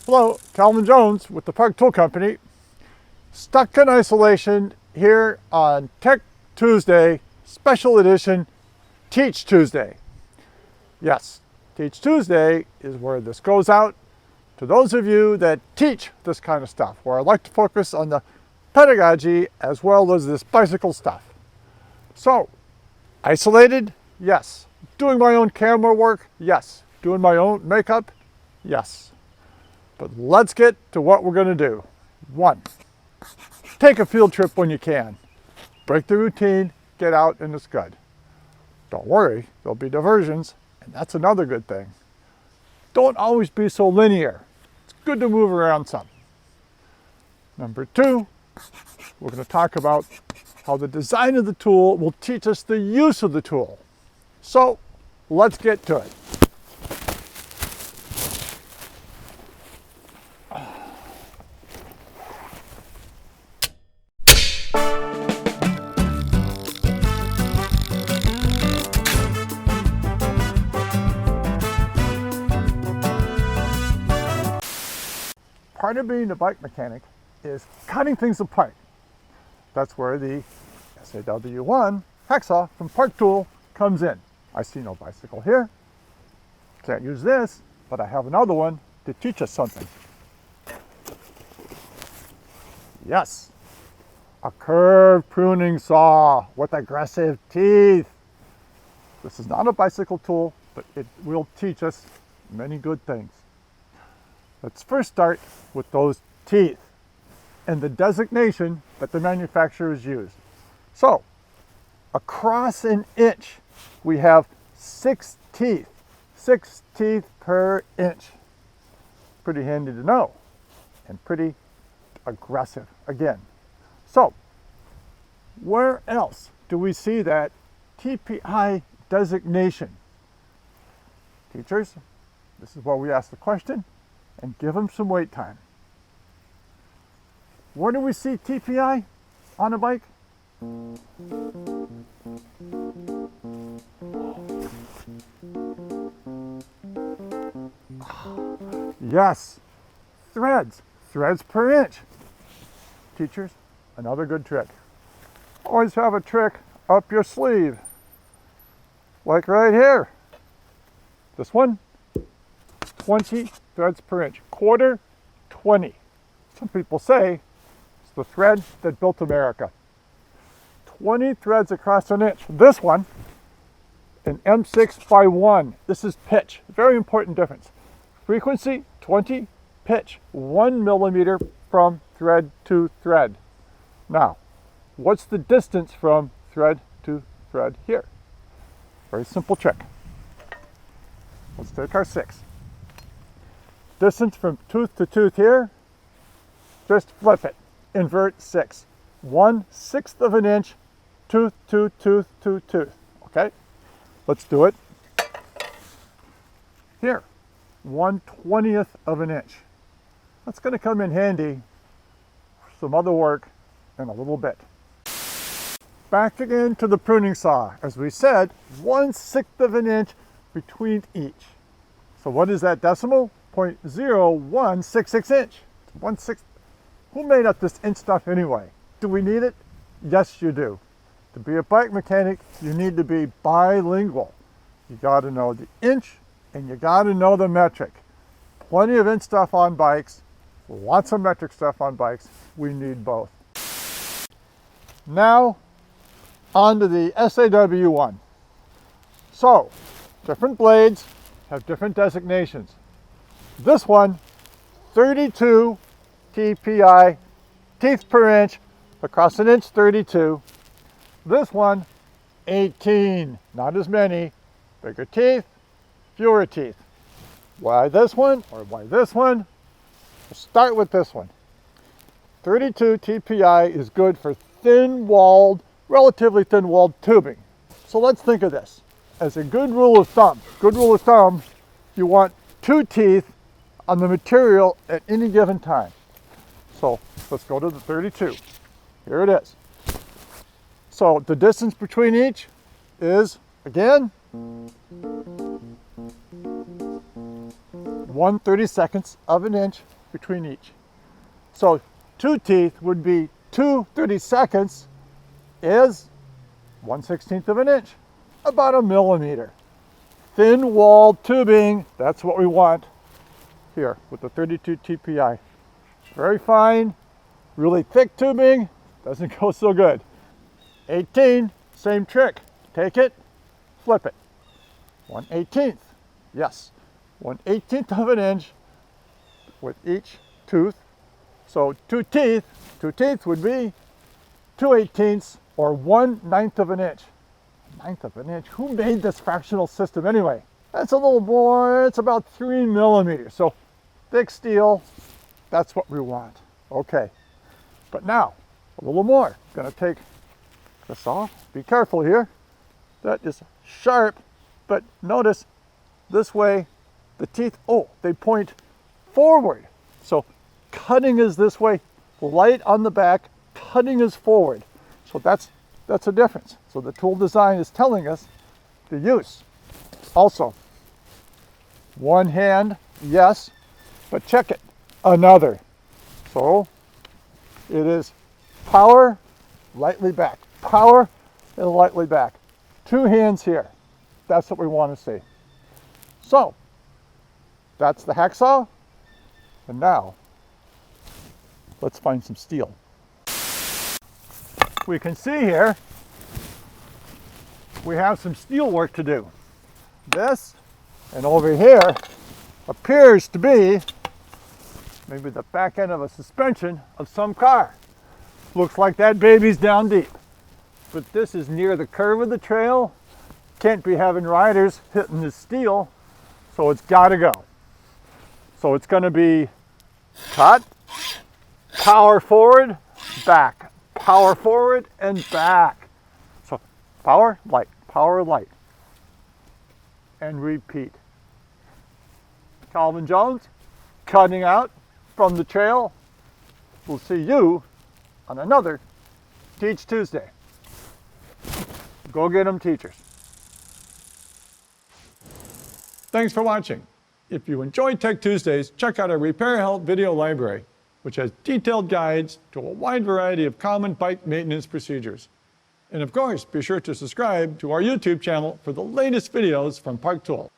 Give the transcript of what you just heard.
Hello, Calvin Jones with the Park Tool Company. Stuck in isolation here on Tech Tuesday, special edition Teach Tuesday. Yes, Teach Tuesday is where this goes out to those of you that teach this kind of stuff, where I like to focus on the pedagogy as well as this bicycle stuff. So, isolated? Yes. Doing my own camera work? Yes. Doing my own makeup? Yes. But let's get to what we're going to do. 1, take a field trip when you can. Break the routine, get out, and it's good. Don't worry, there'll be diversions, and that's another good thing. Don't always be so linear. It's good to move around some. Number 2, we're going to talk about how the design of the tool will teach us the use of the tool. So, let's get to it. Part of being a bike mechanic is cutting things apart. That's where the SAW1 Hacksaw from Park Tool comes in. I see no bicycle here. Can't use this, but I have another one to teach us something. Yes, a curved pruning saw with aggressive teeth. This is not a bicycle tool, but it will teach us many good things. Let's first start with those teeth and the designation that the manufacturers use. So, across an inch, we have 6 teeth. 6 teeth per inch. Pretty handy to know, and pretty aggressive again. So, where else do we see that TPI designation? Teachers, this is where we ask the question and give them some wait time. Where do we see TPI on a bike? Yes, threads per inch. Teachers, another good trick. Always have a trick up your sleeve, like right here. This one, 20 threads per inch. Quarter, 20. Some people say it's the thread that built America. 20 threads across an inch. This one, an M6x1. This is pitch. Very important difference. Frequency, 20. Pitch, 1 millimeter from thread to thread. Now, what's the distance from thread to thread here? Very simple trick. Let's take our 6. Distance from tooth to tooth here, just flip it. Invert 6. 1/6 of an inch, tooth to tooth to tooth. Okay? Let's do it. Here, 1/20th of an inch. That's going to come in handy for some other work in a little bit. Back again to the pruning saw. As we said, 1/6 of an inch between each. So what is that decimal? 0.0166 inch. 1/6. Who made up this inch stuff anyway? Do we need it? Yes, you do. To be a bike mechanic, you need to be bilingual. You got to know the inch and you got to know the metric. Plenty of inch stuff on bikes, lots of metric stuff on bikes. We need both. Now, on to the SAW1. So, different blades have different designations. This one, 32 TPI, teeth per inch, across an inch, 32. This one, 18, not as many, bigger teeth, fewer teeth. Why this one or why this one? We'll start with this one. 32 TPI is good for thin-walled, relatively thin-walled tubing. So let's think of this as a good rule of thumb. Good rule of thumb, you want 2 teeth on the material at any given time. So let's go to the 32. Here it is. So the distance between each is, again, 1/32 of an inch between each. So 2 teeth would be 2 32nds is 1/16 of an inch, about 1 millimeter. Thin walled tubing, that's what we want here with the 32 TPI. Very fine, really thick tubing, doesn't go so good. 18, same trick. Take it, flip it. 1/18, yes, 1/18 of an inch with each tooth. So 2 teeth would be 2/18 or 1/9 of an inch. 1/9 of an inch, who made this fractional system anyway? That's a little more, it's about 3 millimeters. So thick steel, that's what we want. Okay, but now a little more. Gonna take this off, be careful here. That is sharp, but notice this way, the teeth, oh, they point forward. So cutting is this way, light on the back, cutting is forward. So that's a difference. So the tool design is telling us the use. Also, one hand, yes, but check it, another. So it is power, lightly back, power, and lightly back. 2 hands here. That's what we want to see. So that's the hacksaw. And now let's find some steel. We can see here we have some steel work to do. This and over here appears to be maybe the back end of a suspension of some car. Looks like that baby's down deep. But this is near the curve of the trail. Can't be having riders hitting the steel, so it's gotta go. So it's gonna be cut, power forward, back, power forward and back. So power, light, and repeat. Calvin Jones, cutting out from the trail. We'll see you on another Teach Tuesday. Go get 'em, teachers. Thanks for watching. If you enjoyed Tech Tuesdays, check out our Repair Help video library, which has detailed guides to a wide variety of common bike maintenance procedures. And of course, be sure to subscribe to our YouTube channel for the latest videos from Park Tool.